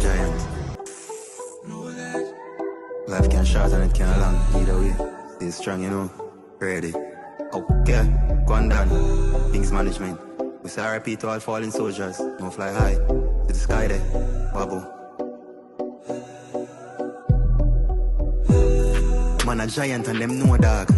Giant. Life can short and it can long. Either way, stay strong, you know. Ready. Okay, gone down. Things management. We say RIP to all fallen soldiers. Don't fly high to the sky there. Wabble. Man a giant and them know dog.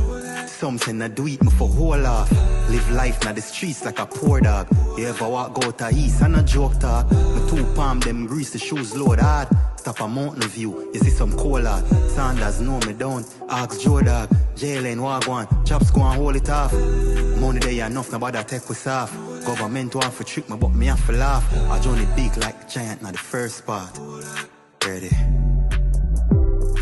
Something I do it me for whole off. Live life na the streets like a poor dog. You ever walk out to east and a joke talk. My two palm them grease the shoes load hard. Stop a mountain view, you see some cola. Sanders know me down, ask Joe dog. Jail and wagwan, chops go and hold it off. Money there enough, nobody take us off. Government want for trick me, but me have to laugh. I join it big like giant, na the first part. Ready.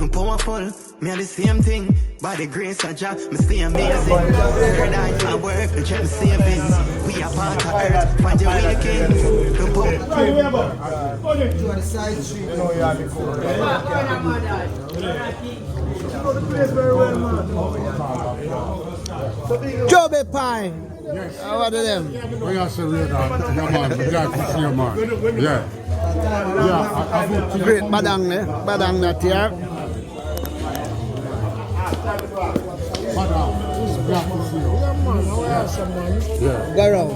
I'm powerful, me are the same thing. By the grace of Jah, me stay amazing. Paradise and work, and check the savings. We are part of earth, find your way the king. The Joby Pine. Yes. How are them? We are surreal, yeah, man. We glad to see you, man. Yeah. Yeah, Great badang, eh? Badang that here. Madam, it's glad to see you. Yeah, man. How are some man? Yeah. Go around.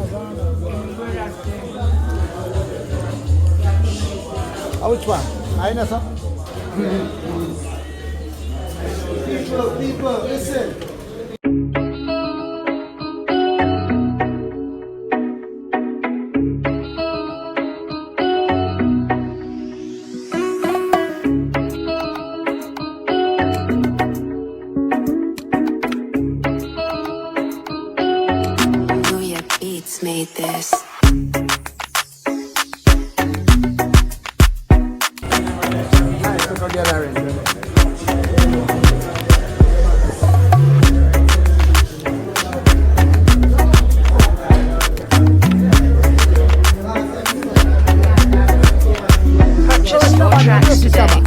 Which one? I know, sir. People, listen. Made this. Nice to go Gillie. Purchase your tracks today.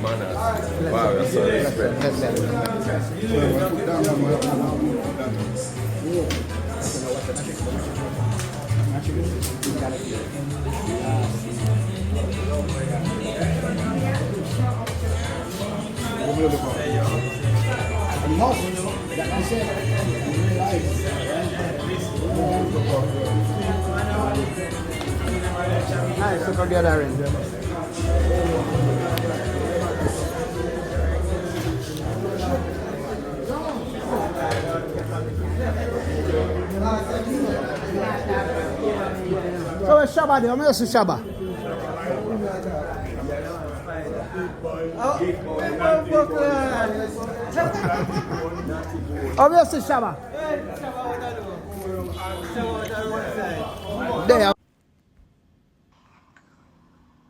Manners. Wow, that's so respect. Nice to go Gillie. So where's Shabba there? Where's the Shabba? Oh, where's the Shabba? There.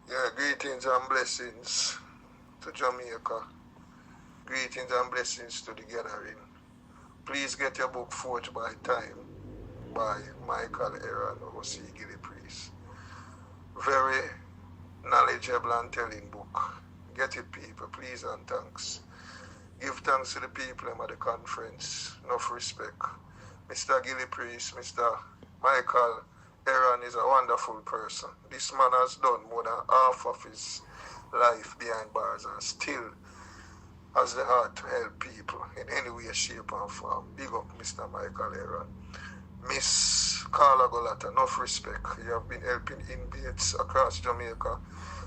Yeah, greetings and blessings to Jamaica. Greetings and blessings to the gathering. Please get your book Forged by Time by Michael Aaron, O.C. Gillie Priest. Very knowledgeable and telling book. Get it, people, please and thanks. Give thanks to the people at the conference. Enough respect. Mr. Gillie Priest, Mr. Michael Aaron is a wonderful person. This man has done more than half of his life behind bars and still has the heart to help people in any way, shape and form. Big up Mr. Michael Aaron. Miss Carla Golata, enough respect. You have been helping inmates across Jamaica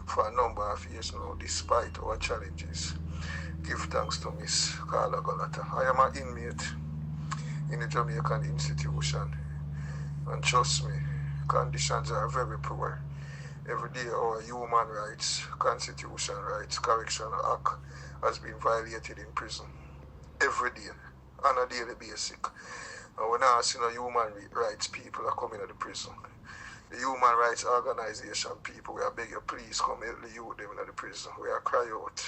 for a number of years now, despite our challenges. Give thanks to Miss Carla Golata. I am an inmate in a Jamaican institution, and trust me, conditions are very poor. Every day our human rights, constitution rights, correctional act has been violated in prison. Every day, on a daily basis. And we're not seeing human rights people are coming to the prison. The human rights organization people, we are begging you, please come help the youth them in the prison. We are cry out.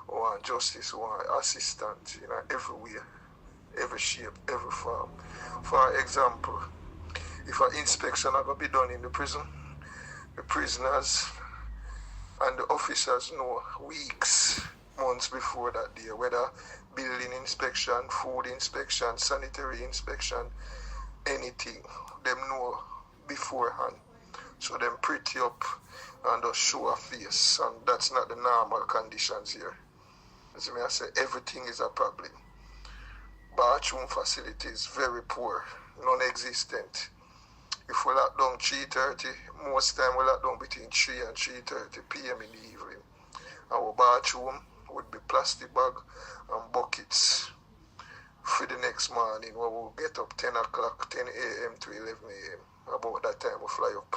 We want justice, we want assistance, everywhere, every shape, every form. For example, if an inspection are going to be done in the prison, the prisoners and the officers know weeks, months before that day, whether building inspection, food inspection, sanitary inspection, anything, them know beforehand. So them pretty up and just show a face, and that's not the normal conditions here. As I say, everything is a problem. Bathroom facilities very poor, non-existent. If we lock down 3:30, most time we lock down between 3 and 3:30 p.m. in the evening. Our bathroom would be plastic bag and buckets for the next morning when we'll get up 10 o'clock, 10 a.m. to 11 a.m. About that time we fly up.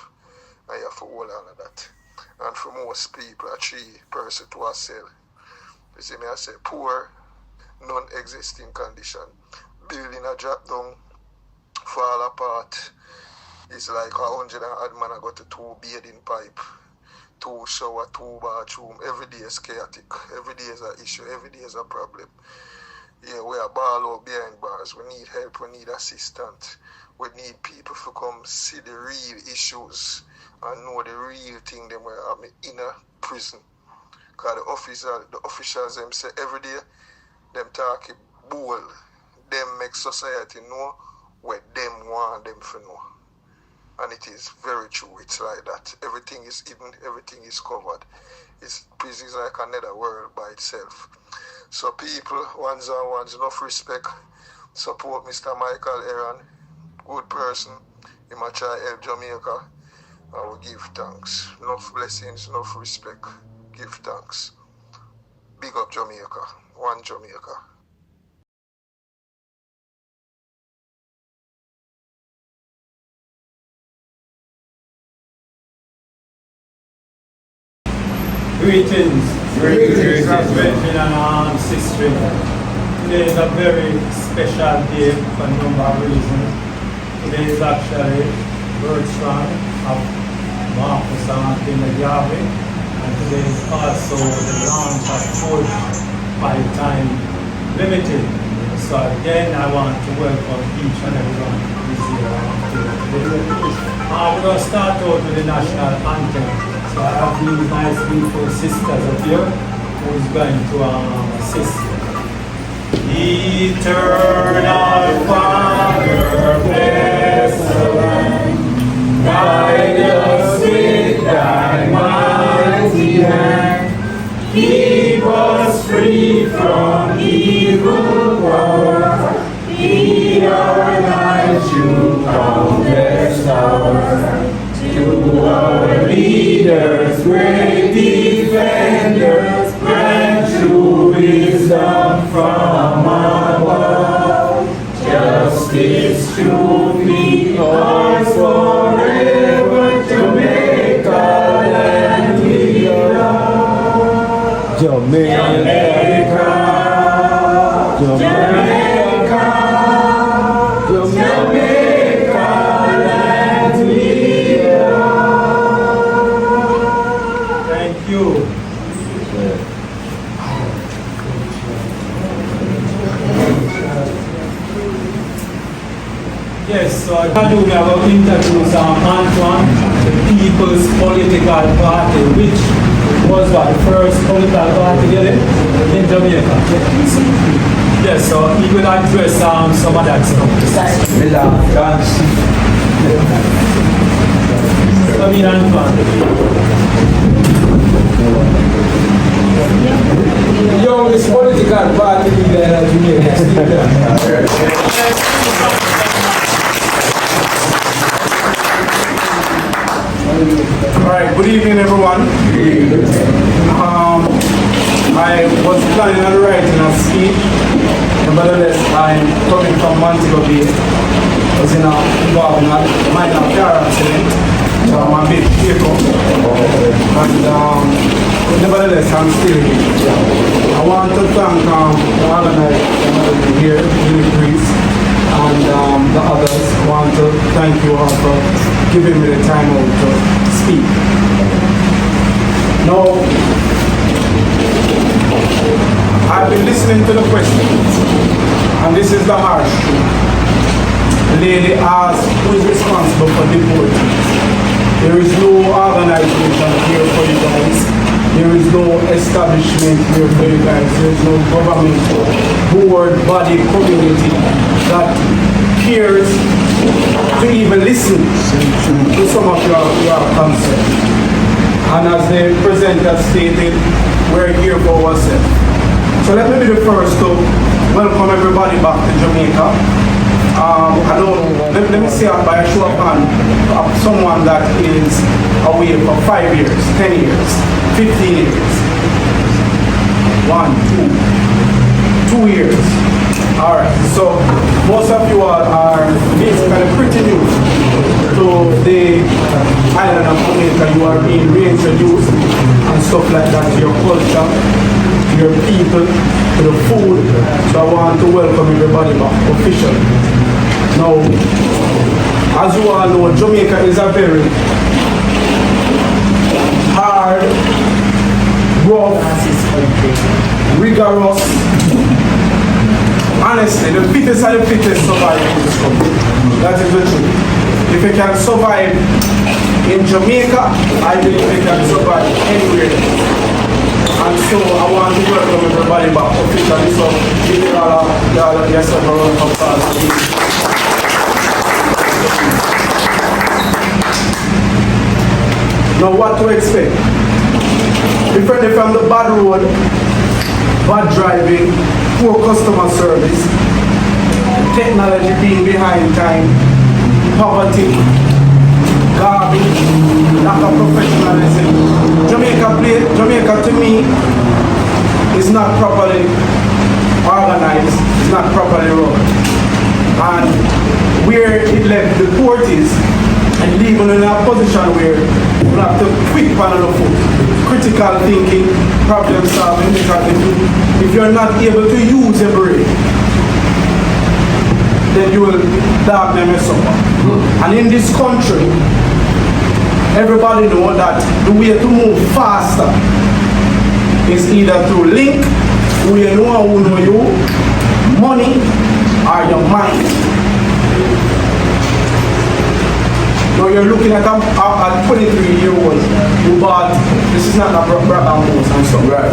And you have to hold all of that. And for most people, a 3 person to a cell. You see me, I say poor, non-existing condition. Building a drop down, fall apart. It's like 100 and odd man I got to 2 bathing pipe, 2 shower, 2 bathroom. Every day is chaotic. Every day is an issue. Every day is a problem. Yeah, we are ball out behind bars. We need help. We need assistance. We need people to come see the real issues and know the real thing them were happening in a prison. Because the officials them say every day, them talk bold. Them make society know what them want them to know. And it is very true. It's like that. Everything is hidden. Everything is covered. Prison is like another world by itself. So people, ones and ones, enough respect. Support Mr. Michael Aaron. Good person. He might try help Jamaica. I will give thanks. Enough blessings, enough respect. Give thanks. Big up Jamaica. One Jamaica. Greetings, brethren and sisters. Today is a very special day for a number of reasons. Today is actually birthday of Marcus and Gillie, and today is also the launch of Forge 5-time Limited. So again, I want to welcome each and everyone who is here today. We're going to start out with the national anthem. So I have these nice beautiful sisters up here who is going to assist. Eternal Father, bless the land, guide us with thy mighty hand, keep us free from evil power, lead our lives to countless hours. To our leaders, great defenders, grant true wisdom from above. Justice, truth, be ours forever, Jamaica, land we love. Jamaica, Jamaica, Jamaica, land we love. Thank you. Yes, so I do have an introduce Antoine, the People's Political Party, which was the first political party in Jamaica. Yes, so he will address some of that stuff. I mean, Antoine. The youngest political party leader in Jamaica. Alright, good evening everyone. I was planning on writing a speech, nevertheless I'm coming from Montego Bay. I was involved in a minor car accident I'm a bit careful. And nevertheless, I'm still here. I want to thank the organizers here, Deportees, and the others. I want to thank you all for giving me the time out to speak. Now, I've been listening to the questions, and this is the harsh truth. The lady asked who is responsible for deportees. There is no organization here for you guys. There is no establishment here for you guys. There is no government, board, body, community that cares to even listen to some of your concerns. And as the presenter stated, we're here for ourselves. So let me be the first to welcome everybody back to Jamaica. Let me say by a show of hands, someone that is away for 5 years, 10 years, 15 years. 1, 2, 2 years. All right, so most of you all are basically pretty new to the island of Jamaica. You are being reintroduced and stuff like that to your culture, to your people, to the food. So I want to welcome everybody back officially. Now, as you all know, Jamaica is a very hard, rough, rigorous. Honestly, the fittest of the fittest survive in this country. That is the truth. If you can survive in Jamaica, I believe you can survive anywhere. And so I want to welcome everybody back officially. So give me all of yourself a round of applause. Now what to expect? Differently from the bad road, bad driving, poor customer service, technology being behind time, poverty, garbage, lack of professionalism. Jamaica to me is not properly organized, it's not properly run. And where it left the Deportees and leaving in a position where you have to quick pan on the foot, critical thinking, problem solving, because if you're not able to use your brain, then you will dark them and suffer. And in this country, everybody knows that the way to move faster is either through link, who you know who know you, money, or your mind. Now you're looking at a 23-year-old who bought, this is not a Brabham house and stuff. Right.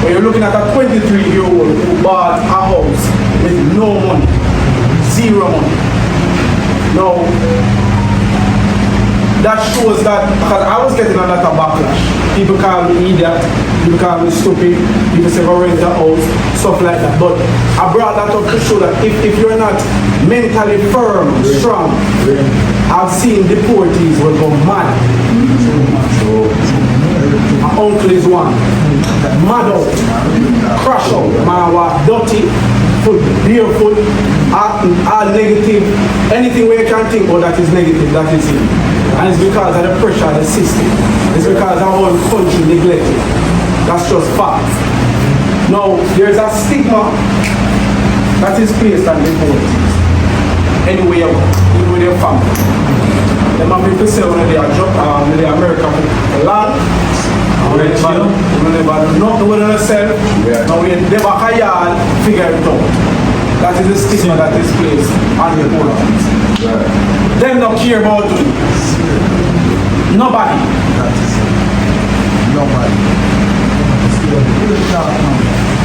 But you're looking at a 23-year-old who bought a house with no money, zero money. Now, that shows that, because I was getting a lot of backlash. People call me idiot, people call me stupid, people say go rent a house, stuff like that. But I brought that up to show that if you're not mentally firm, strong, I've seen Deportees will go mad. My uncle is one. Mad out, crash out, man was dirty, foot, barefoot, all negative, anything where you can think about that is negative, that is it. And it's because of the pressure of the system. It's because our whole country neglected. That's just fact. Now, there's a stigma that is placed on Deportees. Anyway, even with your family. Them have people say when they are in America, land, when they never nothing with themselves, now we never hire figure it out. That is the stigma that is placed on the Deportees. Them don't care about you. Nobody.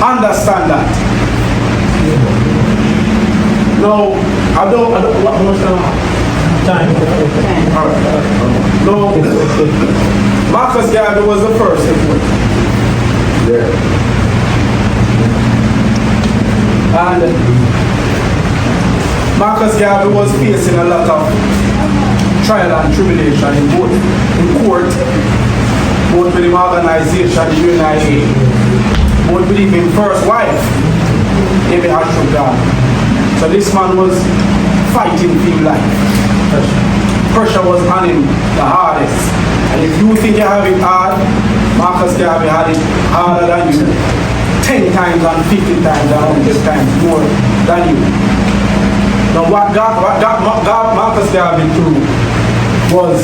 Understand that. No, I don't what much time. Alright. No, Marcus Garvey was the first. Yeah. And Marcus Garvey was facing a lot of trial and tribulation in court, both with the organization, the UNIA, both with his first wife, Amy Ashton. So this man was fighting for his life. pressure was on him the hardest. And if you think you have it hard, Marcus Garvey had it harder than you. 10 times and 15 times and 100 times more than you. Now what Marcus Garvey through was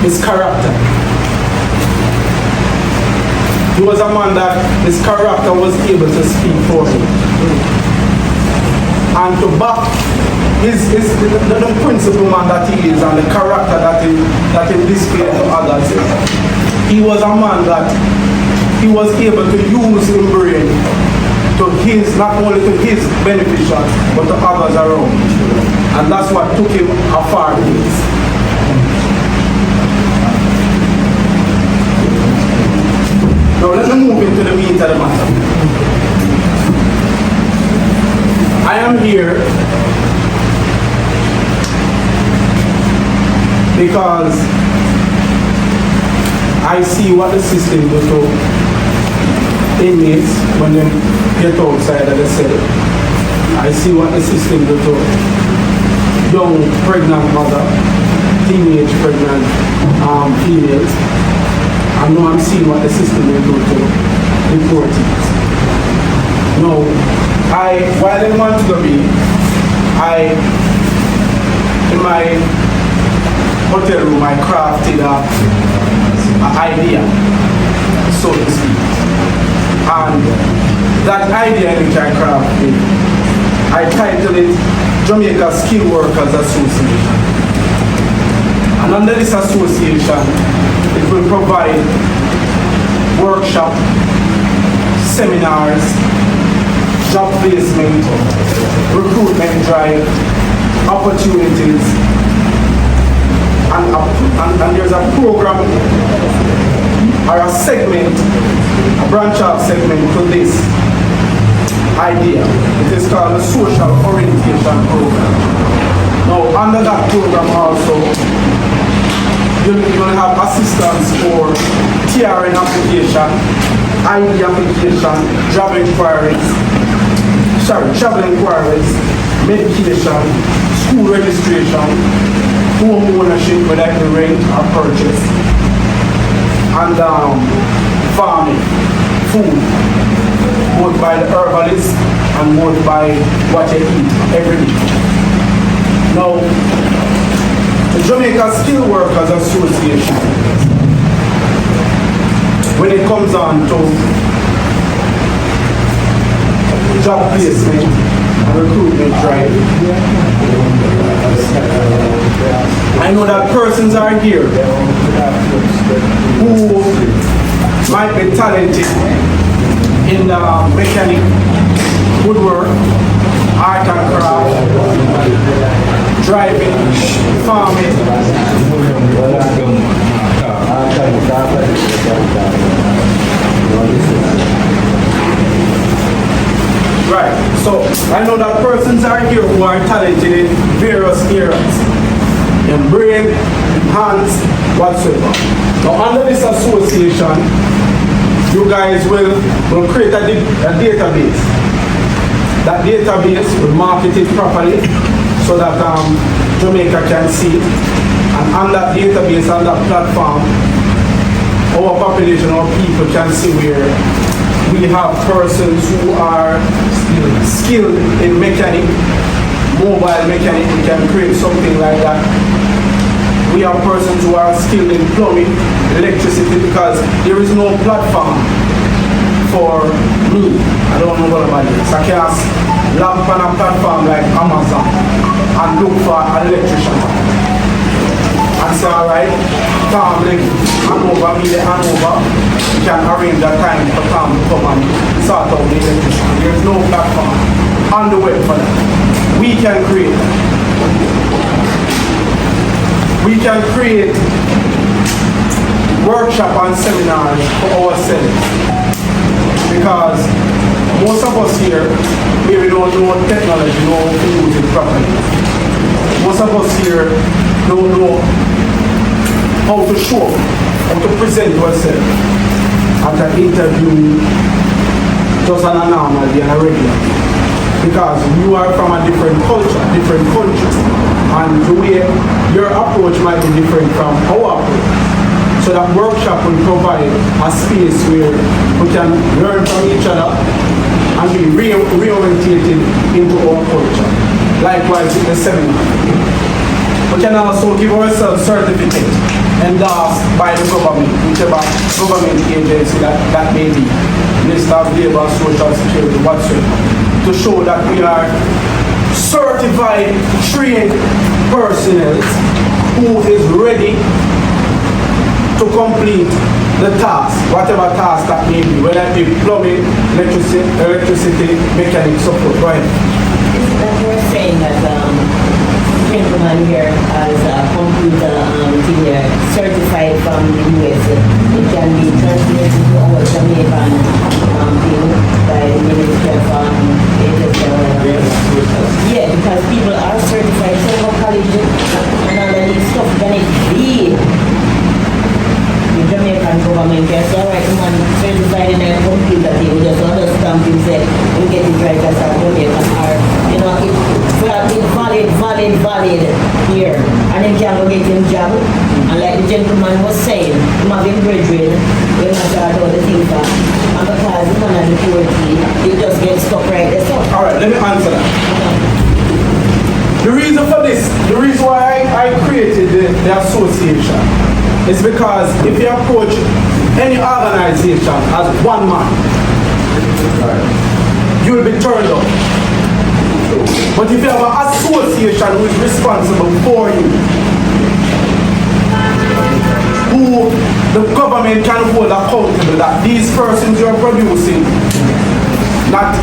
his character. He was a man that his character was able to speak for him. And to back the principle man that he is and the character that he displayed to others, he was a man that he was able to use his brain to his, not only to his beneficial, but to others around. And that's what took him a far ways. Now let me move into the meat of the matter. I am here because I see what the system does to inmates when they get outside of the cell. I see what the system does to young pregnant mother, teenage pregnant females. I know I'm seeing what the system will do to deportees. No, while they want to be, in my hotel room, I crafted an idea, so to speak. And that idea which I crafted, I titled it Jamaica Skilled Workers Association. And under this association, it will provide workshops, seminars, job placement, recruitment drive, opportunities, and there's a program or a segment, a branch out segment to this idea. It is called the Social Orientation Program. Now, under that program also, you will have assistance for TRN application, ID application, job inquiries, travel inquiries, medication, school registration, home ownership, whether you rent or purchase, and farming, food, both by the herbalist and both by what you eat every day. Now, the Jamaica Skilled Workers Association, when it comes on to job placement and recruitment drive, I know that persons are here who might be talented in mechanic, woodwork, art and craft, driving, farming. Right, so I know that persons are here who are talented in various areas, in brain, hands, whatsoever. Now under this association, you guys will create a database. That database will market it properly so that Jamaica can see it. And on that database, on that platform, our population, our people can see where we have persons who are skilled in mechanic, mobile mechanic. We can create something like that. We have persons who are skilled in plumbing, electricity, because there is no platform for me. I don't know what about this. I can't lamp on a platform like Amazon and look for an electrician and say, all right, Tom, like, hand over, me the hand over. You can arrange that time for Tom to come and sort out the electrician. There is no platform on the web for that. We can create that. We can create workshop and seminars for ourselves, because most of us here maybe don't know technology, know how to use it properly. Most of us here don't know how to show, how to present ourselves at an interview, just on a normal day and a regular. because you are from a different culture, different country, and the way your approach might be different from our approach. So that workshop will provide a space where we can learn from each other and be reorientated into our culture. Likewise with the seminar. We can also give ourselves certificates endorsed by the government, whichever government agency that may be, Minister of Labour, Social Security, whatsoever, to show that we are certified, trained personnel who is ready to complete the task, whatever task that may be, whether it be plumbing, electricity, mechanic support, right? That we're saying that gentleman here has a computer engineer certified from the US. It can be translated to our Jamaican thing by the Ministry of yeah, because people are certified from college and all of these stuff. Can it be the Jamaican government can say, alright, man, certified in a computer, they will just understand himself and get it right as a Jamaican or, you know, it's valid here. And then can go get him job. And like the gentleman was saying, him having graduated, we're not sure about the thing for. And because the man at the Deportees, you just get stuck right there. So. Alright, let me answer that. The reason for this, the reason why I created the association is because if you approach any organization as one man, you will be turned off. But if you have an association who is responsible for you, who the government can hold accountable that these persons you are producing not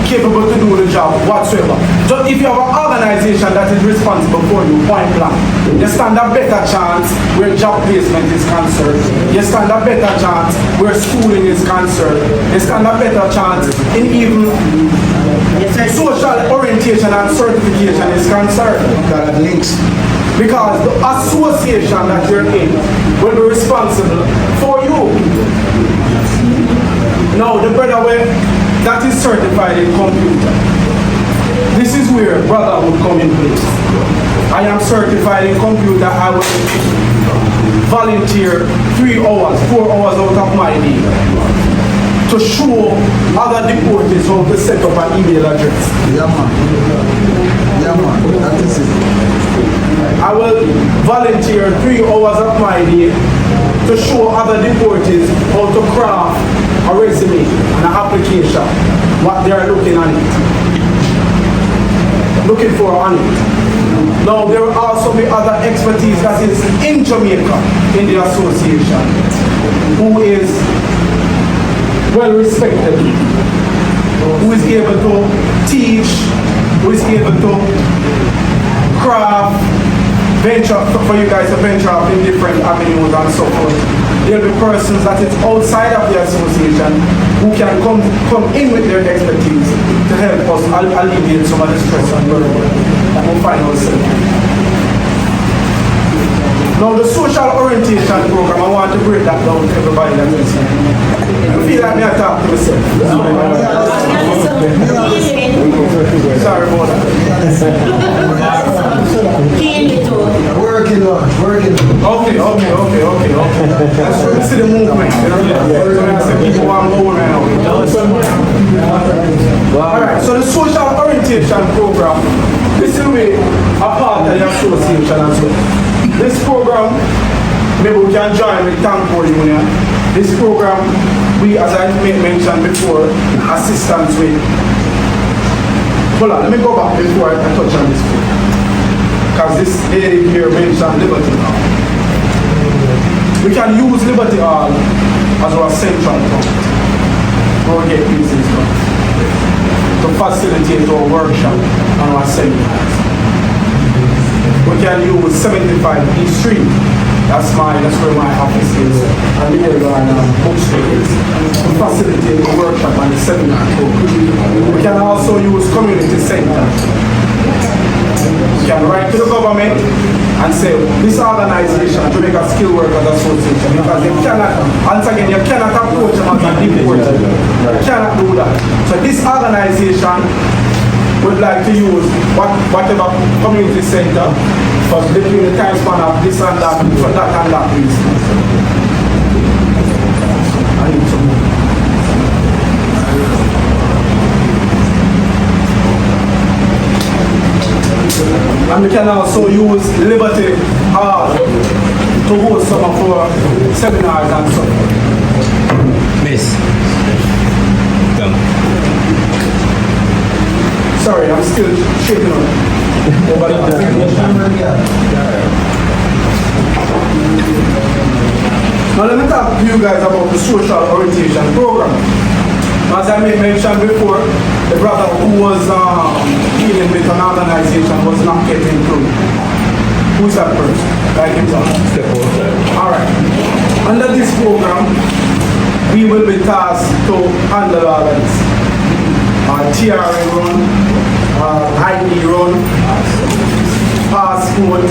capable to do the job whatsoever. So if you have an organization that is responsible for you, point blank, you stand a better chance where job placement is concerned. You stand a better chance where schooling is concerned. You stand a better chance in even social orientation and certification is concerned. Links. Because the association that you're in will be responsible for you. Now the brother that is certified in computer. This is where brother would come in place. I am certified in computer. I will volunteer 3 hours, 4 hours out of my day to show other deportees how to set up an email address. Yeah man. That is it. I will volunteer 3 hours of my day to show other deportees how to craft a resume and an application, what they are looking for on it. Now there will also be other expertise that is in Jamaica in the association who is well respected, who is able to teach, who is able to craft, venture for you guys to venture up in different avenues and so forth. There will be persons that is outside of the association who can come in with their expertise to help us alleviate some of the stress and burden that we find ourselves. Now the social orientation program, I want to break that down to everybody that's listening. I feel like me I talk to myself. Sorry about that. Working on. Okay. That's where we see the movement. People want to go around. Alright, so the social orientation program, this will be a part of the association as well. This program, maybe we can join with Tampol Union. This program, we, as I mentioned before, assistance with. Hold on, let me go back before I touch on this program. Because this lady here mentioned Liberty Hall. We can use Liberty Hall as our central point where we get business done to facilitate our workshop and our seminars. We can use 75 East Street. That's where my office is. And here are bookstores to facilitate the workshop and the seminar. We can also use community center You can write to the government and say, this organization, Jamaica Skilled Workers Association, because they cannot, once again, you cannot approach them as a deportee. You cannot do that. So this organization would like to use whatever community center for between the time span of this and that, for that and that reason. I need some more. And we can also use Liberty Hall to host some of our seminars and so on. Miss. Come. Sorry, I'm still shaking on over Now let me talk to you guys about the social orientation program. As I mentioned before, the brother who was dealing with an organization was not getting through. Who's that person? Like himself? Alright. Under this program, we will be tasked to handle all of this. TRA run, ID run, passport,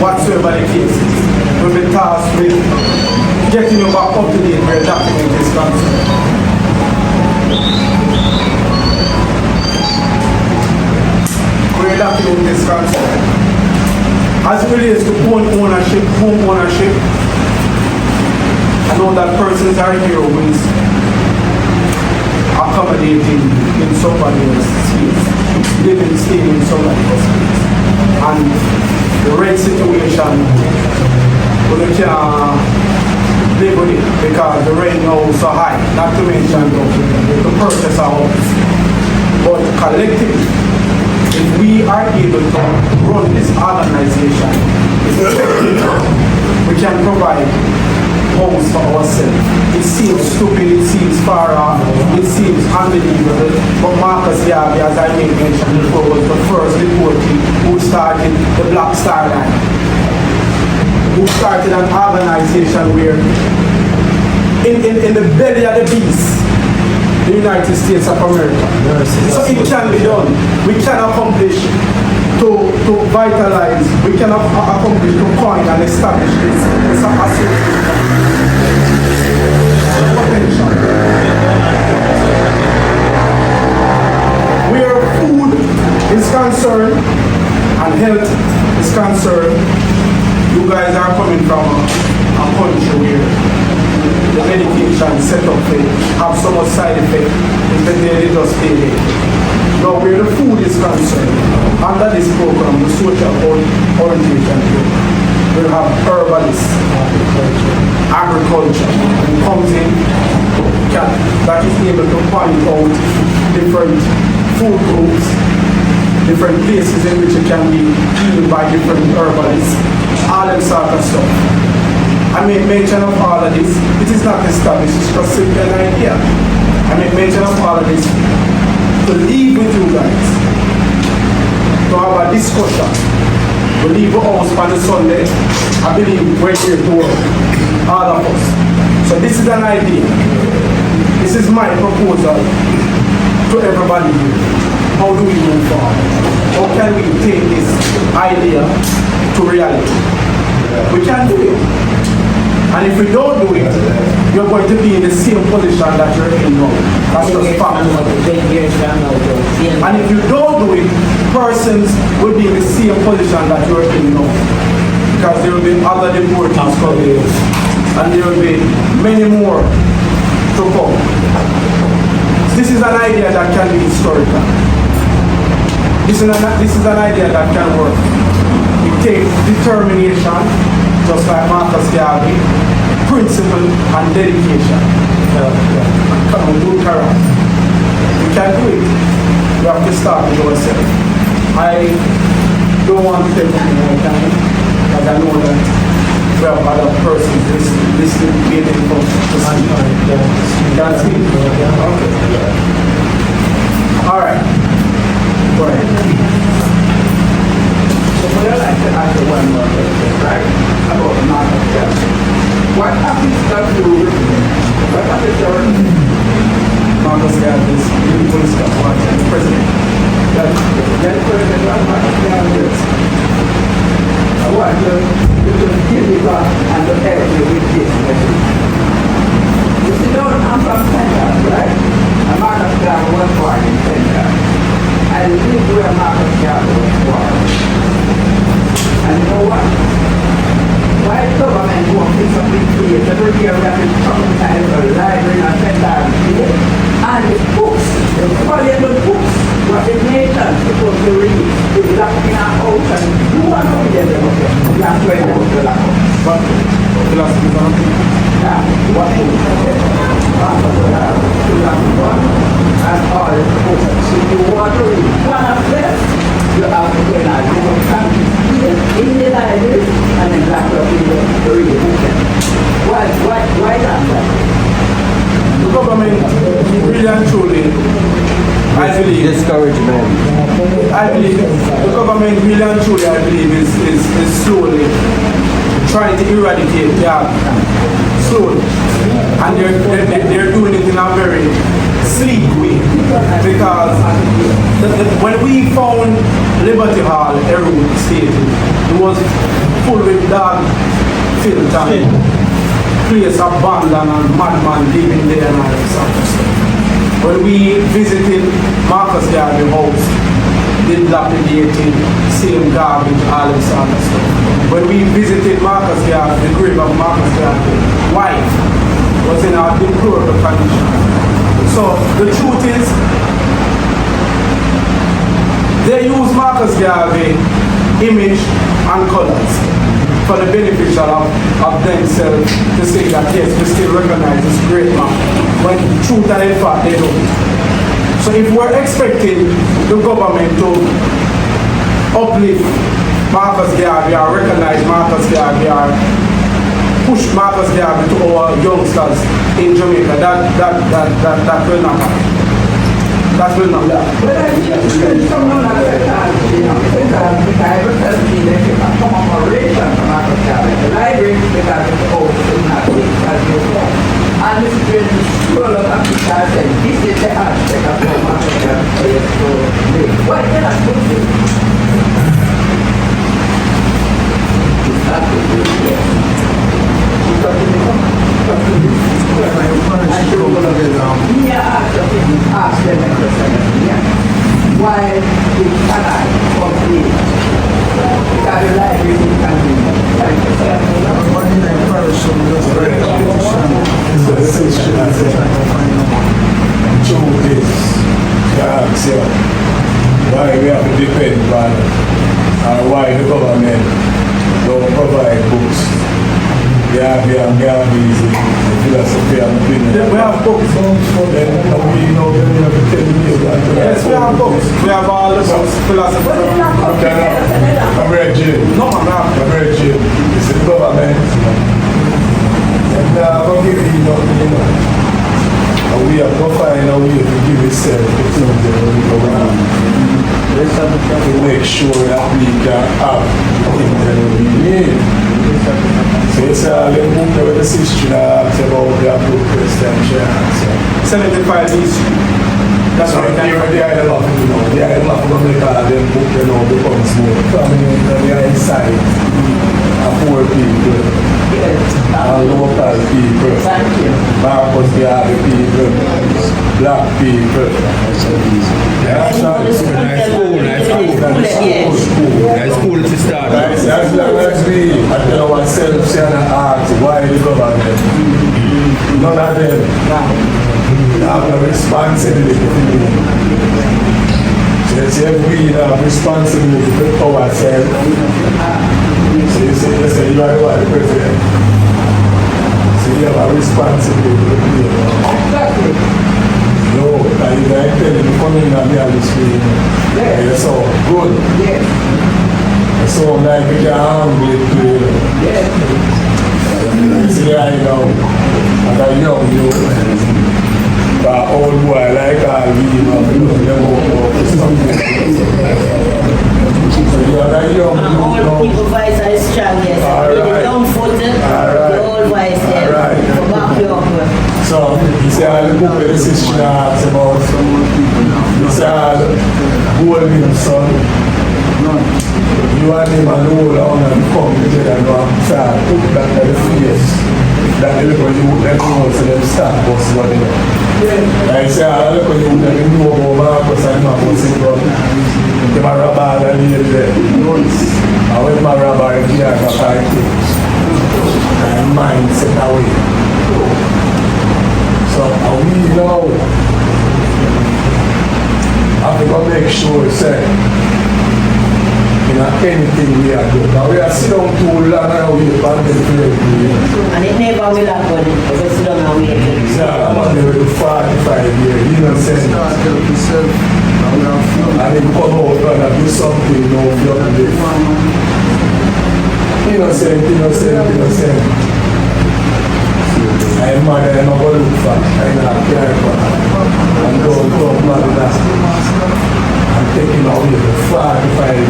whatsoever the case is. We'll be tasked with getting you back up to date where document is concerned. Where document is concerned. As it relates to home ownership, I know that persons are here who is accommodating in somebody else's space, staying in somebody else's space. And the rent situation, we can't live with it because the rent now is so high, not to mention the purchase of house. But collectively, if we are able to run this organization, we can provide homes for ourselves. It seems stupid, it seems far off, it seems unbelievable, but Marcus Garvey, as I mentioned before, was the first deportee who started the Black Star Line, who started an organization where in the belly of the beast, the United States of America. So it can be done. We can accomplish to vitalize, we can accomplish to coin and establish this potential. Where food is concerned and health is concerned, you guys are coming from a country where the medication set up to have so much side effect is that they just stay there. Now where the food is concerned, under this program, the social orientation program, we'll have herbalists, agriculture, who comes in, that is able to point out different food groups, different places in which it can be healed by different herbalists, all them sort of stuff. I make mention of all of this. It is not established, it's just simply an idea. I make mention of all of this to leave with you guys, to have a discussion. We leave the house on the Sunday. I believe we're here to work, all of us. So this is an idea. This is my proposal to everybody here. How do we move forward? How can we take this idea to reality? We can do it. And if we don't do it, you're going to be in the same position that you're in now. That's just fact. And if you don't do it, persons will be in the same position that you're in now. Because there will be other deportees coming, and there will be many more to come. This is an idea that can be historical. This is an idea that can work. It takes determination, just like Marcus Garvey, principle and dedication. And good character. We can do it. We have to start with ourselves. I don't want to take any more time, because I know that we have other persons listening, waiting for to see. That's it. Okay. Alright. Go ahead. So what I'd like to ask you one more question, right? About Marcus Garvey. What happens to Marcus Garvey is the president? That president, Marcus Garvey, want to deliver and to help you with this message. You see, I'm from Central, right? And Marcus Garvey was born in Central. I live where Marcus Garvey was born. And you know what? Why the government won't fix up this place? Every year we have to come inside the library and Central here. And the books, the valuable books, what the nation supposed to read, is locked in our house and you want to read them. You have to read them to lock up. But philosophy is yeah, what is it? And all the books. So you want to read one of them, you have to go in and you will come in the library and then lock up in the read the book. Why that? The government really and truly, I believe, discouragement. I believe the government really and truly, I believe, is slowly trying to eradicate slowly, and they're doing it in a very sleek way, because when we found Liberty Hall, Erwood State, it was full with dog filth and place abandoned and madman living there and all that sort of stuff. When we visited Marcus Garvey house, dilapidated, same garbage, all that sort of stuff. When we visited Marcus Garvey, the grave of Marcus Garvey's wife was in a deplorable condition. So the truth is, they use Marcus Garvey image and colors for the beneficial of themselves to say that yes, we still recognize this great man, when truth and in fact they don't. So if we're expecting the government to uplift Marcus Garvey or recognize Marcus Garvey or push Marcus Garvey to our youngsters in Jamaica, that will not happen. That will not happen. But I just someone like that, you know, because the guy was telling me that if I come up a ration from Marcus Garvey, the library because it's old, it's not big, as you know. And this is when the school of Africa said, this is the aspect of how Marcus Garvey is so big. Why did I put this? It's not the big, yes. Because it becomes ask them a question. Why did Canada complete? Because the library can be why we have to depend on why the government don't provide books. Yeah, easy. Philosophy and opinion. We have books. Then we know that we have to tell you that. Yes, we have books. We have all the books. Philosophy. I'm read Jim. No, I'm not. I'm read Jim. It's the government. And I'm going to give you nothing, you know. And we have to find a way to give itself the things that we go on. To make sure that we can have the things that we need. So it's a little book with the history that about the book question. 75 history. That's right. The idol of, you know, the idol of America, them book, you know, becomes more prominent on the inside of poor people, and local people, Marcus Garvey people, black people. That's cool to start. As long as we at ourselves and ask why the government, none of them have a responsibility. So if we have responsibility for ourselves, so you say you are the president. So you have a responsibility. Exactly. No, and you are telling me coming in and be on the screen. You're so good. Yes. So like we can handle it to you. Yes. See I know, and I know you. But old boy like I leave and them over something. So you are that young. All people voice are strong, yes. The young foot, the old voice, yes. Back you up. So, you say all the book with the sister talks about, you say all the golden son, You and him and the whole on and come together and go and start put that at the face. That they look when you would let know so them start bus what they know. Like say, I look when you would let them know about Marcus and Marcus in front. They might rub all and leave there. And when my rabbi is here, I got five things. And mind set away. So we now have to go make sure say anything we are doing. Now we are sitting down too long and we are contemplating. And it never will happen if we sit down and wait. Yeah, I'm on there with 45 years, innocent. And then come out and do something now for your life. Innocent. I'm mad and I'm not going to look for. I'm not care for. I'm going to talk about that. I'm taking all the 45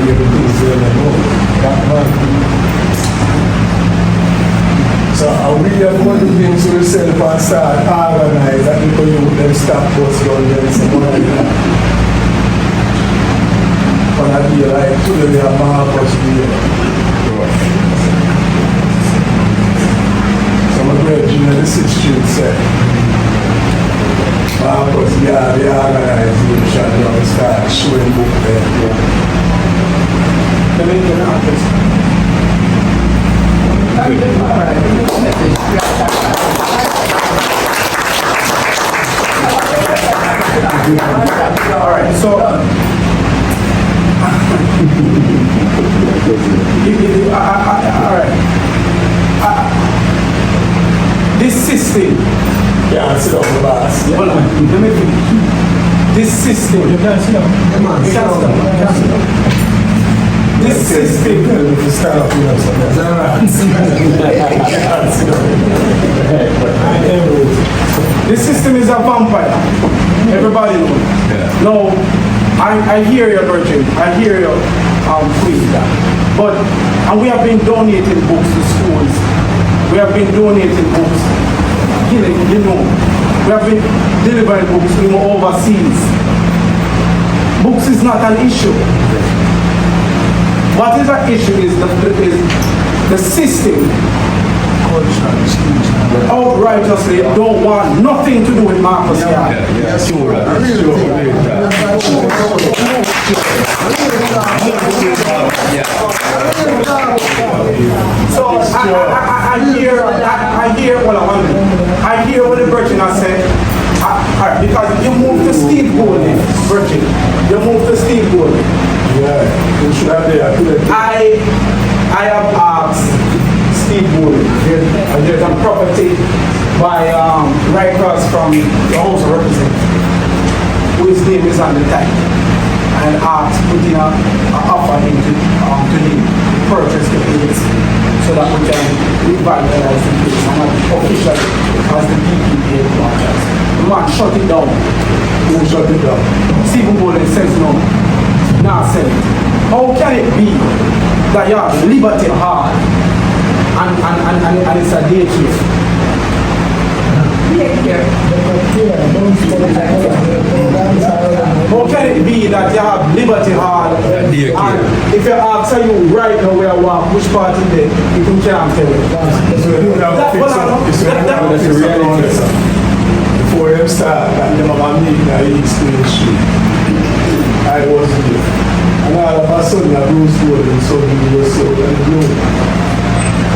years things there and go. So we have one things to ourselves and start organize that people you them stop what's going on and say, what are you doing? When I be like, today we have Marcus here. So my great junior, the 6th Street said, Marcus, yeah, the organization, you know, start showing book there. The main artist. Alright, so this system. Yeah, sit down the boss. Hold on, let me finish. This system. You can't sit down. Come on, sit down. This system. If you stand up, you know something. This system is a vampire. Everybody knows. Yeah. No, I hear you, Virgin. I hear you, please. But, and we have been donating books to schools. We have been donating books. Gillie, you know, we have been delivering books from overseas. Books is not an issue. What is an issue is the system outrightiously don't want nothing to do with Marcus. So I hear what the Virgin has said. Because you moved to Steve Golding, Virgin. You moved to Steve Golding. Yeah, you should have there. I have asked Steve Golding. There's a property by right across from the House of Representatives, whose name is on the tag. And asked putting an offer into to him to purchase the place so that we can revitalize the place and not officially as the PPA contracts. We want to shut it down. We'll shut it down. Stephen Golding says no. Now sell it. How can it be that you have Liberty Hall and it's a daycare? How can it be that you have Liberty Hall and if you ask you right now where I walk, which part is there, you can't tell it. That's the reality. Before them start, and them have a meeting at East Street, I was there. And all of a sudden, I Bruce Golding, so he was so blue.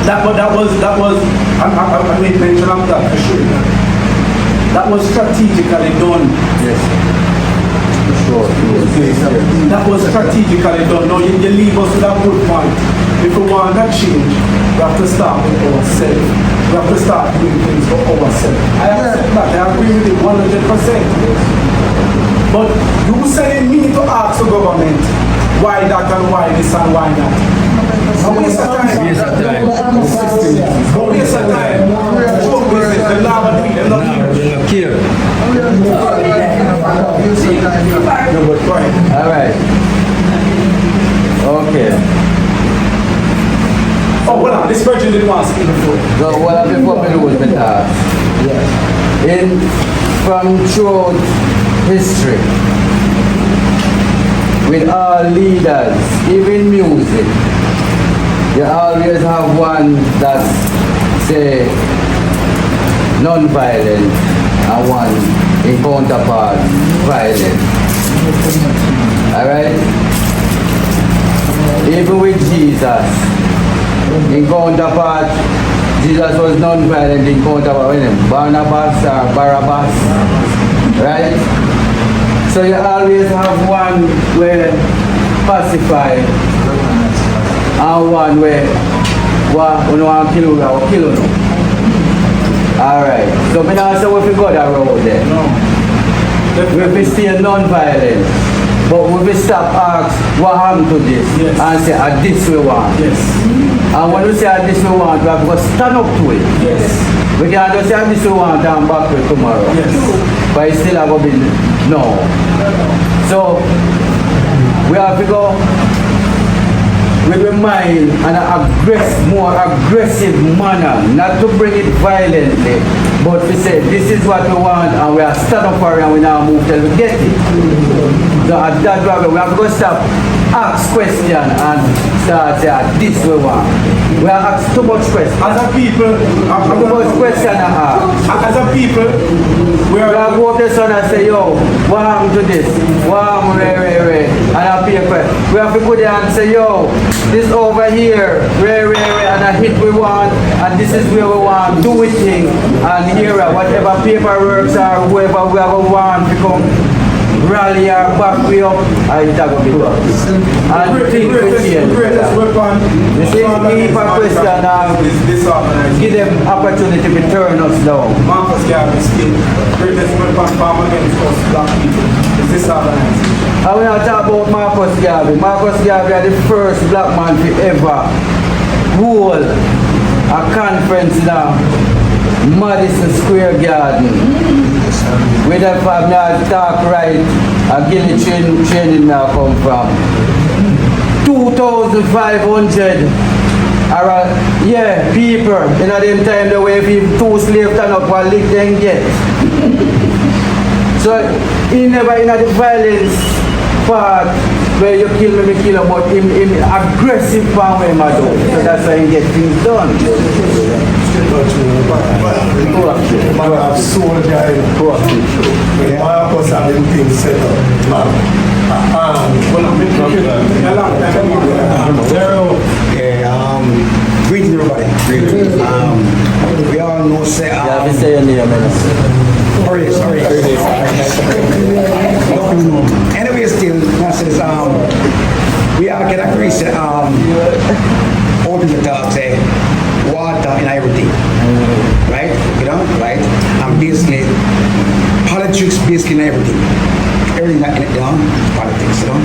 That was, I made mention of that for sure. That was strategically done. Yes. Sure. That was strategically done. No, you leave us with a good point. If we want that change, we have to start with ourselves. We have to start doing things for ourselves. I accept that. I agree with it 100%. But you saying me to ask the government why that and why this and why that. A waste of time. A waste of time. A waste of time. The law of the not here. Alright. Okay. Oh, hold on. This Virgin didn't want to speak before. So, what before me was with from throughout history, with all leaders, even music, you always have one that say non-violent and one in counterpart violent. Alright? Even with Jesus, in counterpart, Jesus was non-violent in counterpart with him. Barnabas or Barabbas. Right? So you always have one where pacify and one where you want to kill you or kill you. Alright. So I don't say if we go that road there. No. If we stay non-violent, but if we stop ask what happened to this, yes, and say this we want. Yes. And when we say this we want, we have to stand up to it. Yes. We can't just say this we want and back to it tomorrow. Yes. But it still have to be no. So we have to go with the mind and more aggressive manner, not to bring it violently, but to say this is what we want and we are stand up for it and we now move till we get it. So at that level we have to go stop, ask question and start saying this we want. We are asked too much questions. As a people, too much question to ask. As a people, we are go up the sun and say, yo, what happened to this? What happened, and I pay a question. We have to go there and say, yo, this over here, and a hit we want, and this is where we want, do it thing, and here, whatever paperwork or whoever we are going to want to come rally or back we up, and it's going to be done. And things will change. You see, keep a question and give them opportunity to turn us down. Marcus Garvey's kid, greatest weapon farm against us black people, is this organization. And when I talk about Marcus Garvey is the first black man to ever hold a conference now, Madison Square Garden. Where the family talk right, a Gillie training now come from. 2,500 people in them time the way if 2 slaves turn up and lick them get. So he never in the violence part where you kill me, kill him, but in aggressive part where I do. So that's why he get things done. Greetings everybody. We all know say say your name, sorry. Anyway, still, says, we all can agree, say, open the talk, say, water and everything, right? You know, right? And basically, politics, basically, everything. Everything that, you know, politics, you know?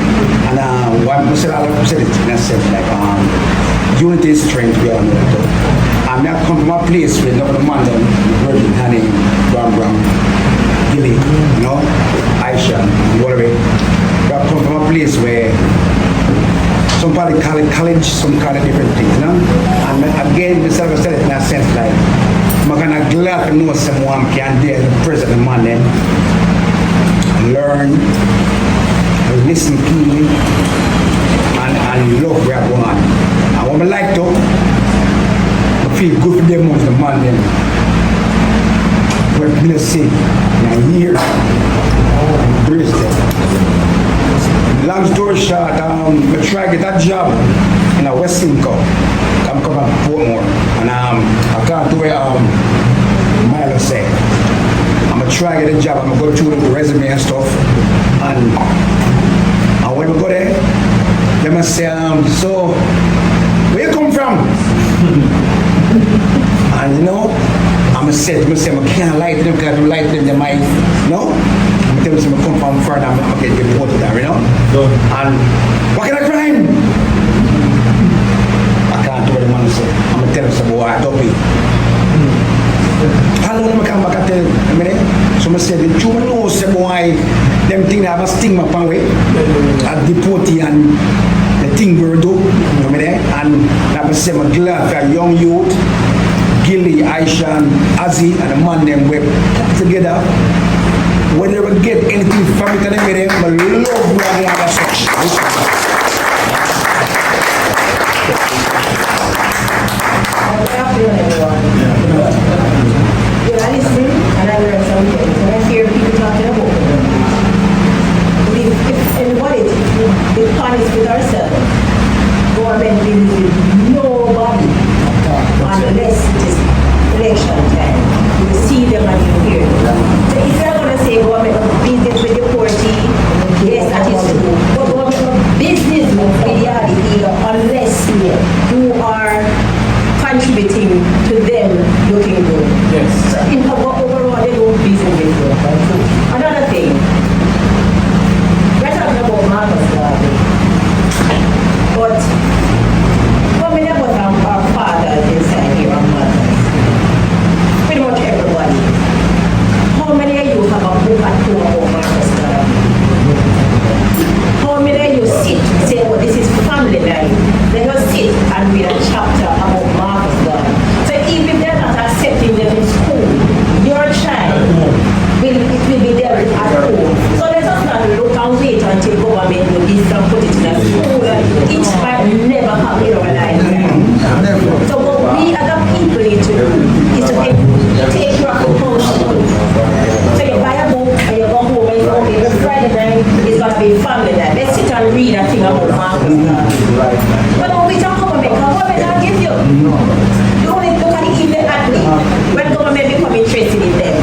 And what I said it in a sense, like, unity is strength, we all know that. I'm not come from a place where nobody man them, Virgin, Honey, Brown, Gillie, you know, Aisha, whatever. We have come from a place where somebody call it college, some call it different things, you know? And again, I said it in a sense like, I'm kind of glad to know someone can dare the president man them, learn, listen keenly, and love where I want. And what I like to, I feel good for them of the man them. We're going to say, in a year, embrace them. Long story short, I try to get a job in a West Simcoe. I'm coming from Portmore. And I can't do it, Milo said. I'm going to try to get a job. I'm going to go through the resume and stuff. And when we go there, they must say, so, where you come from? And you know, I'm going to say, I can't lie to them because if I lie to them, they might, no? I'm going to tell them I come from further, I'm going to get deported there, you know? And what kind of crime? I can't do what the man say. I'm going to tell them, boy, I don't be. How long am I come back and tell them? So I said, the two knows, say, boy, them things have a stigma upon way. A deportee and the thing we do, you know, and I say, I'm glad for a young youth, Gillie, Aisha, and Azzy, and the man them we together, When they will get anything from it and they get them, I love what they have as such. Good afternoon, everyone. I listen and I learn some things. When I hear people talking about it, if anybody is honest with ourselves, government deals with nobody unless it is election time. You see them and you hear them. So if you're going to say government business with deportee, yes, that is true. But government business with reality unless you are contributing to them looking good. Yes. So in overall, they don't business with you. Another thing, we're talking about Marcus Garvey. But how many of us are fathers inside here and mothers? Pretty much everybody. How many of you have a book at home about Marcus Garvey? How many of you sit and say, oh, this is family life? Let us sit and read a chapter about Marcus Garvey. So even if they're not accepting them in school, your child will be there at home. So let us not look and wait until government do this and put it in a school. It might never happen in our life. So what we as a people need to do is to take your compulsion. So you buy a book and you go home and you go, okay, Friday night is going to be family night. Let's sit and read and think about Marcus Garvey. But don't wait on government, because government will give you. You only look at it in the athlete when government become interested in them.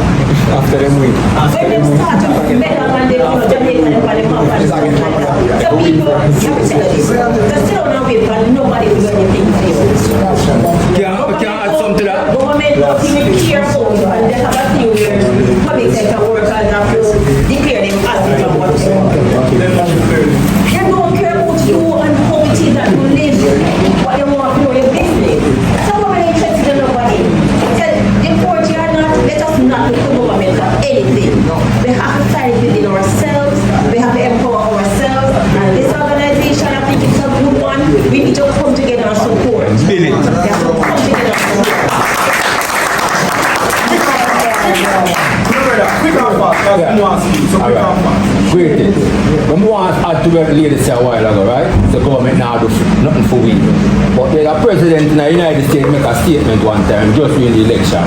After them win. When them start to medal and they come to Jamaica and they come and stuff like that. The people, you have to tell this. They still don't wait for nobody to do anything for you. Can I add something to that? Government doesn't even care about you, and they have a thing where public sector workers have to declare them as of what they want. They don't care about you and how it is that you live, what you want to know your business. So government interested in nobody. Deport you or not, let us not look to government for anything. We have to fight within ourselves, we have to empower ourselves, and this organization, I think it's a good one. We need to come together and support. We have to come together and support. Great thing. When we want to add to what the lady said a while ago, right? The government now do nothing for we. But there's a president in the United States make a statement one time just during the election.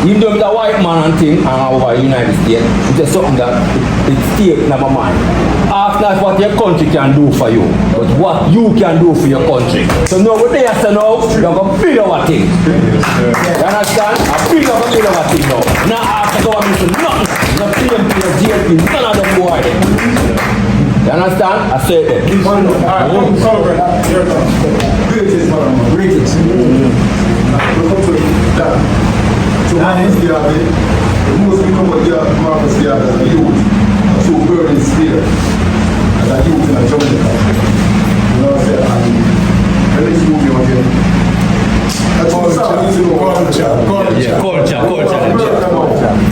Even though it's a white man and thing and over the United States, it's just something that it stays in my mind. Ask not what your country can do for you, but what you can do for your country. So now what they have to know, you're going to build our thing. You understand? I build our thing now. Now after government to nothing. No PMP, no GLP, none of them boy. You understand? I said that. Greetings. Welcome to that. So Marcus Garvey, the most we know about Marcus Garvey as a youth, so burning spear as a youth in a Jamaica. You know what I'm saying? And let's move on here. That's all culture.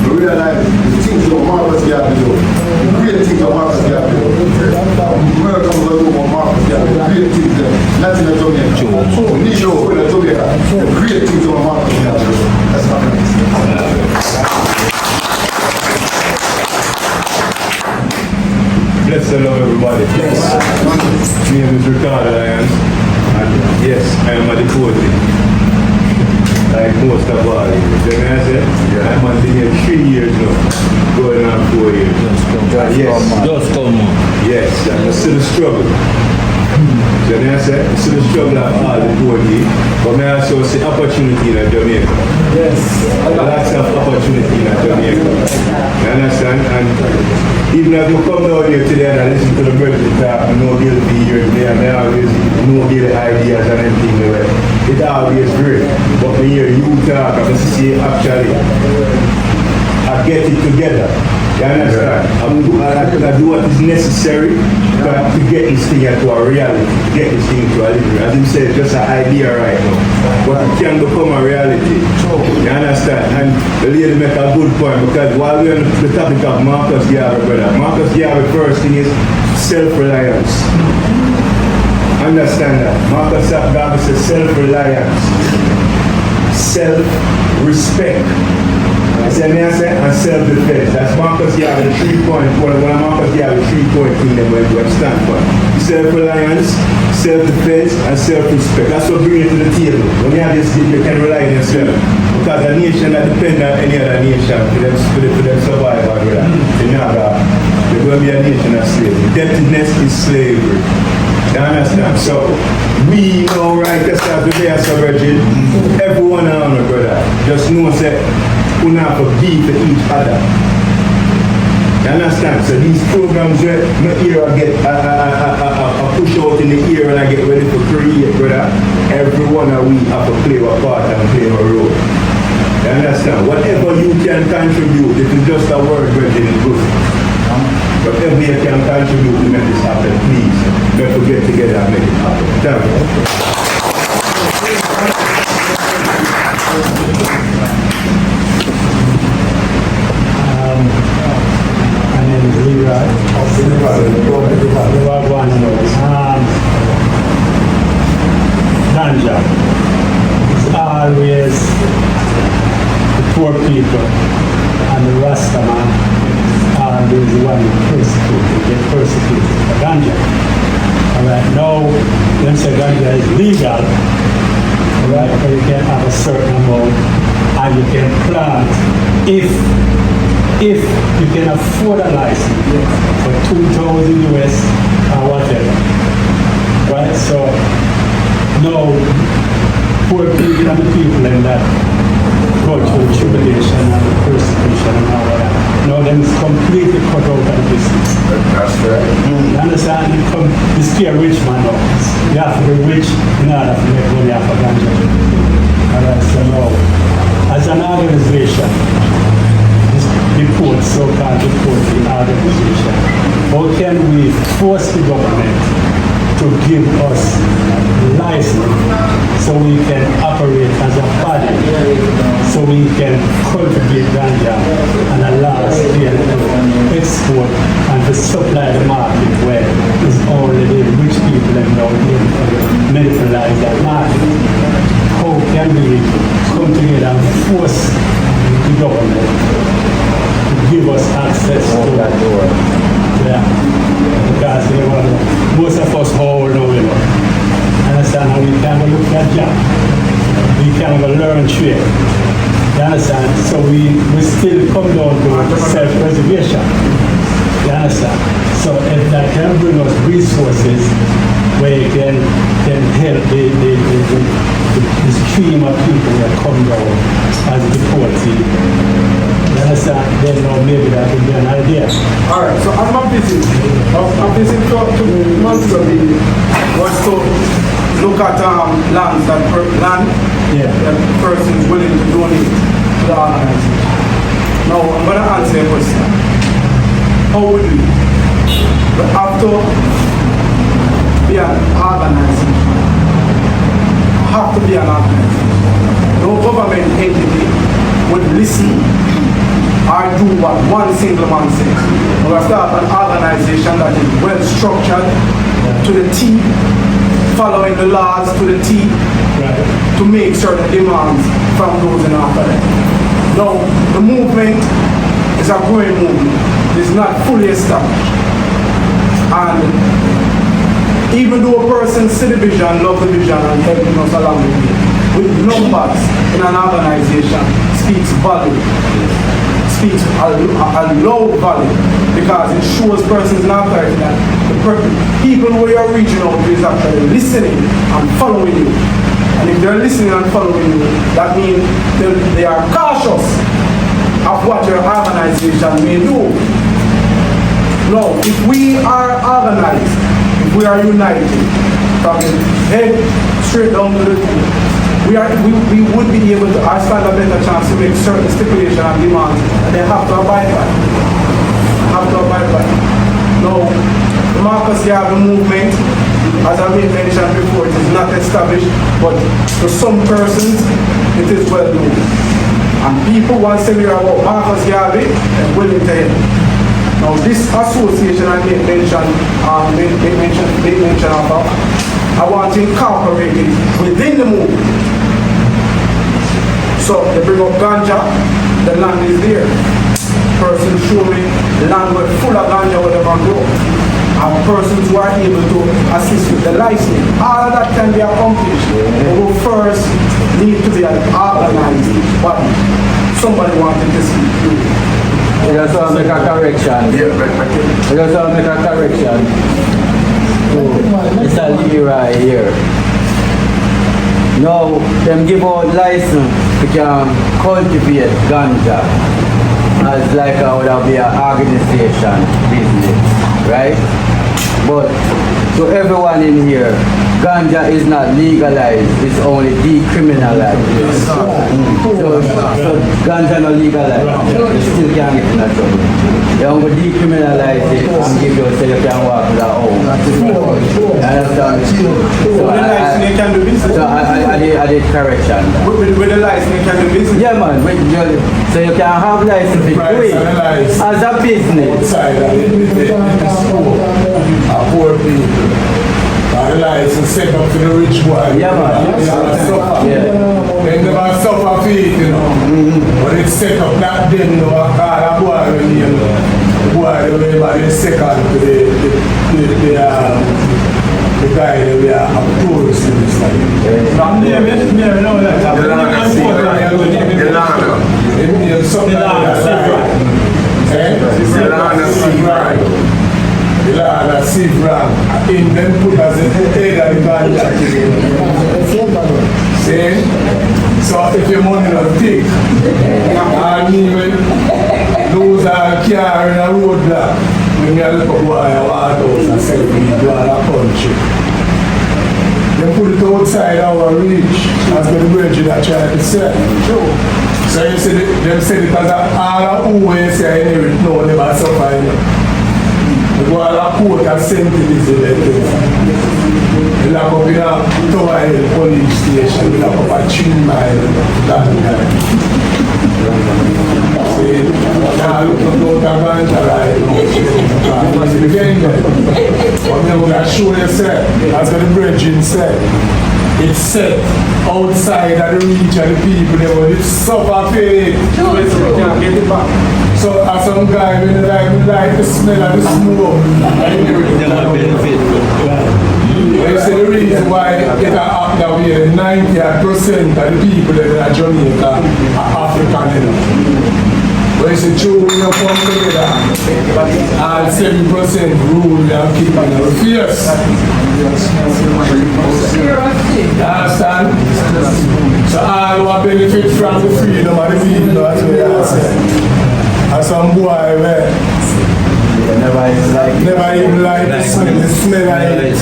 We realize the things of Marcus Garvey, the great things of Marcus Garvey. America was over Marcus Garvey, the great things there, not in a Jamaica. We need to go in a Jamaica, the great things of Marcus Garvey. That's my friends. Bless the Lord, everybody. My name is Ricardo Lyons, and yes, I am a deportee. Like most of all, you know what I said? I'm on the here 3 years now, going on 4 years. Just come on. Yes, and it's still a struggle. So then I said, it's still a struggle of all the deportees, but I also see opportunity in Jamaica. Yes. Lots of opportunity in Jamaica. You understand? And even if you come down here today and listen to the president talk, no guilty here today, and they always no guilty ideas and everything the way. It's always great. But when you hear you talk, I see actually I get it together. You understand? I'm going to do what is necessary to get this thing into a reality, to get this thing into a living. As you said, it's just an idea right now. But it can become a reality. You understand? And the lady make a good point, because while we're on the topic of Marcus Garvey, brother, Marcus Garvey first thing is self-reliance. Understand that? Marcus Garvey says self-reliance, self-respect. See me I say, and self-defense. That's Marcus Garvey, 3 point. One of Marcus Garvey 3 point thing them where we stand for. Self-reliance, self-defense, and self-respect. That's what bring it to the table. When you have this, you can rely on yourself. Because a nation that depends on any other nation for them survival, brother. They're going to be a nation of slavery. Debtedness is slavery. You understand? So, we know right as the day of virgin, everyone on the brother. Just know that we not have to beat each other. You understand? So these programs where my ear I get a push out in the ear and I get ready for create, brother. Every one of we have to play a part and play a role. You understand? Whatever you can contribute, if it's just a word, brethren, it's good. Whatever you can contribute to make this happen, please. Don't forget together and make it happen. Thank you. My name is Leroy. Ganja is always the poor people and the Rasta man always the one who get persecuted for ganja. Alright, now when say ganja is legal, alright, but you can have a certain amount and you can plant if you can afford a license for $2,000 US or whatever. Right? So now poor people and the people in that go through tribulation and the persecution and all of that. Now them is completely cut out of the business. That's right. You understand? You stay a rich man now. You have to be rich in order to make money off of ganja. Alright, so now, as an organization, this report, so-called reporting organization, how can we force the government to give us license so we can operate as a body, so we can cultivate ganja and allow us to export and to supply the market where it's only the rich people and now monopolize that market. How can we come together and force the government to give us access to that door? Yeah, because most of us hold now, you know. Understand how we can look at job. We can learn trade. You understand? So we still come down to self-preservation. You understand? So if that can bring us resources where you can help the stream of people that come down as a deportee. You understand? Then now maybe that would be an idea. Alright, so I'm not busy. I'm busy two months ago. Was to look at lands that person is willing to donate to the organization. Now I'm going to answer a question. How would we? But after be an organization, have to be an organization. No government entity would listen or do what one single man says. We will start an organization that is well structured to the T, following the laws to the T, to make certain demands from those in after them. Now, the movement is a growing movement. It's not fully established. And even though a person see the vision, love the vision, and helping us along the way, with numbers in an organization speaks value. Speaks a low value, because it shows persons not that the people who you are reaching out to is actually listening and following you. And if they're listening and following you, that means they are cautious of what your organization may do. Now, if we are organized, if we are united, from the head straight down to the toe, we would be able to stand a better chance to make certain stipulations and demands that they have to abide by. Now, the Marcus Garvey movement, as I mentioned before, it is not established, but for some persons, it is well known. And people want to hear about Marcus Garvey and willing to help. Now, this association I made mention about, I want to incorporate it within the movement. So they bring up ganja, the land is there. Person show me the land was full of ganja where they can grow. And persons who are able to assist with the license. All of that can be accomplished. But we first need to be an organized body. Somebody wanted to speak to you. I just want to make a correction. I just want to make a correction. So, Mr. Leroy here. Now, them give out license to can cultivate ganja as like how would be an organization business, right? But to everyone in here, ganja is not legalized, it's only decriminalized. So ganja not legalized, you still can't get in that trouble. You want to decriminalize it and give you so you can walk without home. Understand? So I did correction. With the license, you can do business? Yeah, man. So you can have license with as a business. Poor people. The license set up for the rich boy. Yeah, man. They never suffer for it, you know. But it's set up not them, you know, I call a boy when you know. The boy, everybody is second to the guy that we are tourists in this life. In them put as a head and ganja. See? So if your money not big, and even lose a car in a roadblock, when you look at why I want those and say we do all a country. They put it outside our reach as the bridge that try to sell. So you see them say it as all who way say I never know never suffer. We go all a court and send to this event. We lock up in a Tower Hill police station, we lock up a 3 mile that time. See, now look at the ganja right now. You must be getting there. But then we are sure yourself, as the bridge said, it's set outside of the reach of the people, they will suffer pain. So you can't get it back. So as some guy when they like the smell of the smoke, you see the reason why it happened that way, 90% of the people that are Jamaica are African. But it's a true when you come together, all 7% rule and keep on our fierce. You understand? So all who benefit from the freedom of the people, as we are saying. And some boy where never even like the smell of it.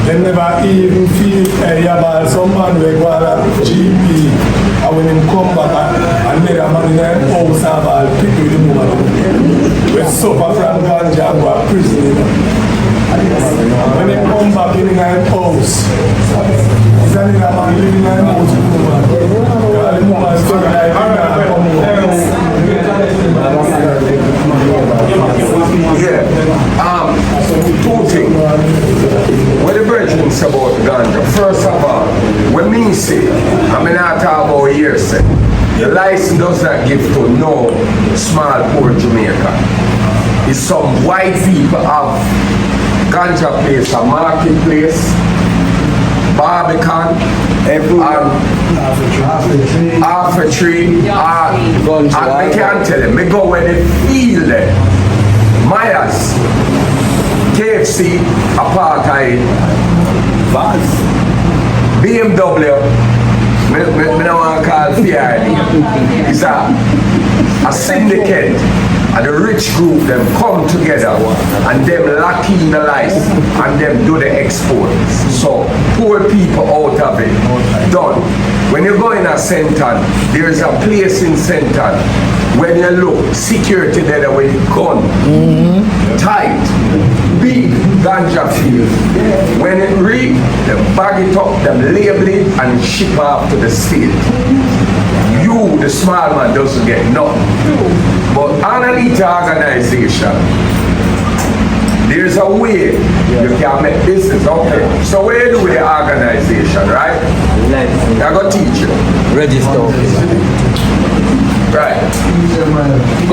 They never even feel about some man will go to GP and when him come back and another man in their house have all pick with the woman. We suffer from ganja and go to prison. When they come back in their house, is another man living in their house with the woman. The woman is going like two things. What the brethren say about ganja? First of all, when me say, I mean not talk about hearsay. The license does not give to no small poor Jamaica. It's some white people have ganja place, a marketplace, Barbican, half a tree, and I can't tell them, I go where they feel them. Myers, KFC, Apartheid, BMW, I don't want to call PRD. It's a syndicate. And the rich group, them come together and them lock in the life and them do the export. So poor people out of it, done. When you go in a center, there's a place in center. When you look, security there with gun, tight, big ganja field. When it read, them bag it up, them label it and ship off to the state. You, the small man, doesn't get nothing. But underneath the organization, there's a way you can make business. Okay. So what you do with the organization, right? I got teach you. Register.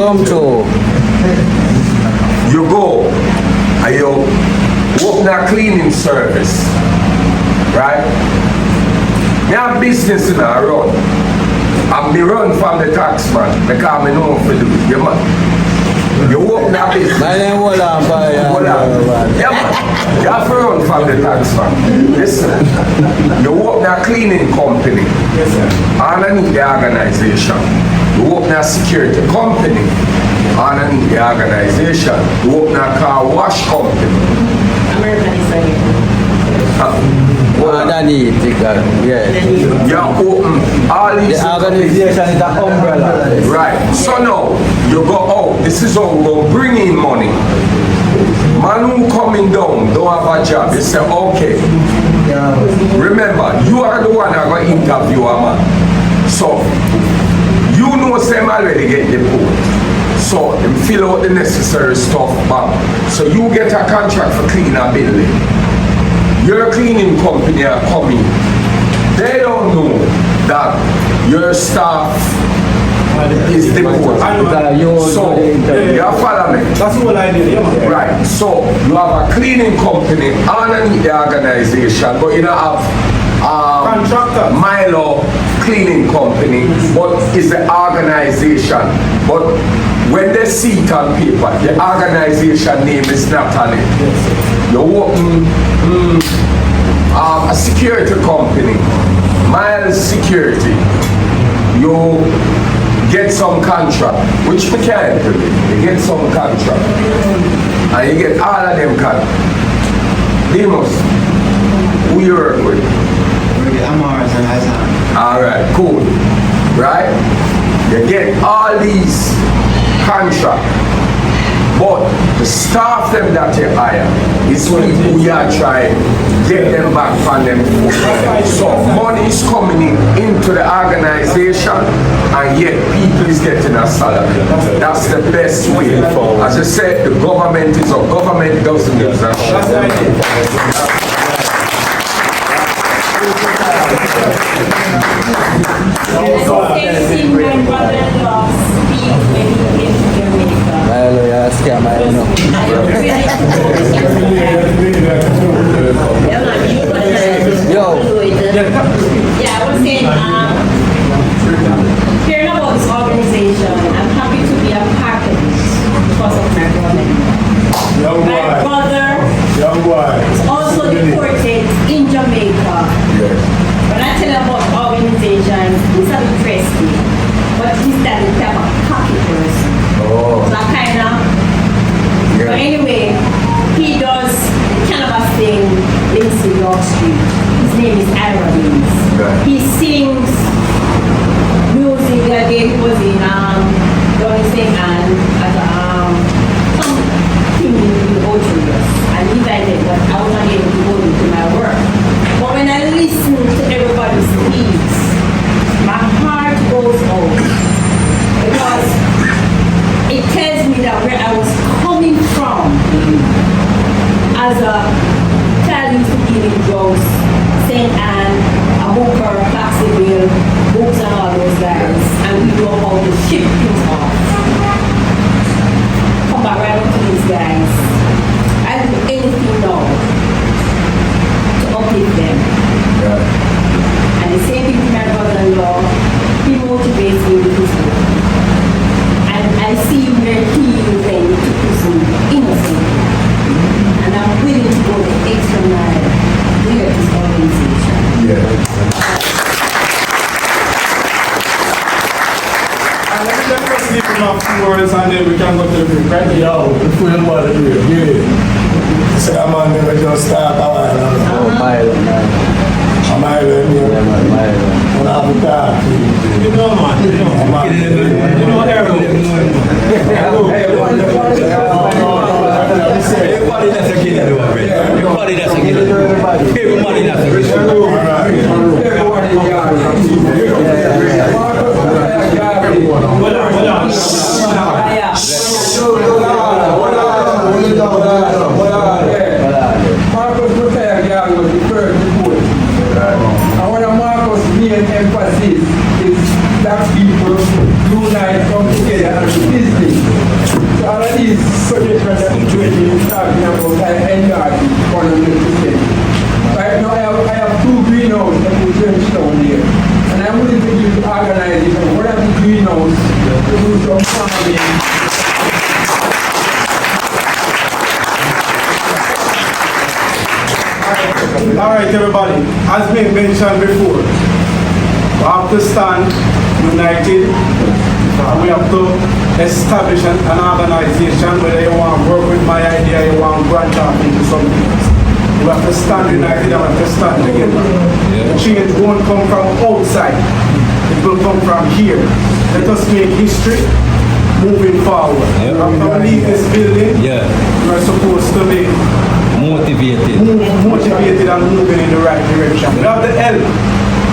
come to. You go and you open a cleaning service, right? Me have business in a run. And me run from the tax man because I know what to do. Yeah, man. You open a business. My name hold on, hold on. Yeah, man. You have to run from the tax man. Listen, you open a cleaning company. Yes, sir. Underneath the organization. You open a security company. Underneath the organization. You open a car wash company. American is again. Underneath, yeah. You open all these. The organization is the umbrella. Right. So now you go out. This is how we go bring in money. Man who coming down don't have a job. You say okay. Remember, you are the one that going to interview a man. So you know them already get the post. So them fill out the necessary stuff back. So you get a contract for cleaning a building. Your cleaning company are coming. They don't know that your staff is deported. So, you follow me? That's the whole idea, yeah. Right. So, you have a cleaning company underneath the organization, but you don't have contractor. Milo cleaning company, but it's the organization. But when they see it on paper, the organization name is not on it. You open a security company, Miles Security. You get some contract, which we can't do. You get some contract, and you get all of them contract. Demos, who you work with? Amars and Hassan. All right, cool. Right? You get all these contracts. But the staff them that you hire is people we are trying to get them back from them. So money is coming into the organization and yet people is getting a salary. That's the best way. As I said, the government is a government doesn't use that. Yeah, I was saying, hearing about this organization, I'm happy to be a part of it because of my brother. My brother is also deported in Jamaica. When I tell you about the organization, he's a bit interesting, but he's that type of cocky person. So I kind of, but anyway, he does the cannabis thing in York Street. His name is Aaron. He sings music. The day he was in Donny St. Anne at something in Oceanus, and he invited, but I was not able to go into my work. But when I listen to everybody speak, my heart goes out because it tells me that where I was coming from as a child used to be in drugs, St. Anne, a Booker, Clarksville, Books and all those guys, and we know how to ship things off. Come back right up to these guys. I'll do anything now to uplift them. And the same thing with my brother-in-law, he motivates me with his work. And I see where he went to prison innocently. And I'm willing to go the extra mile here at this organization. And let me just leave him off 2 words and then we can go to the break, right? Yo, before you want to do it, yeah. So that man never just start a while. A mile, when I have a car. You know, man. You know, Aaron. Everybody that's a kid, everybody that's a kid. Everybody that's a kid. Marcus Prepare Gang was the first report. And one of Marcus' main emphasis is black people unite, come together and do business. Alright everybody, as we mentioned before, we have to stand united. We have to establish an organization, whether you want to work with my idea, you want to branch off into something else. We have to stand united and we have to stand together. The change won't come from outside. It will come from here. Let us make history moving forward. After we leave this building, we're supposed to be motivated and moving in the right direction. We have the help,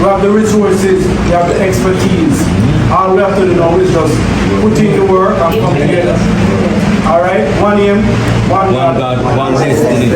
we have the resources, we have the expertise. All we have to do now is just put in the work and come together. Alright, one aim, one God, one destiny.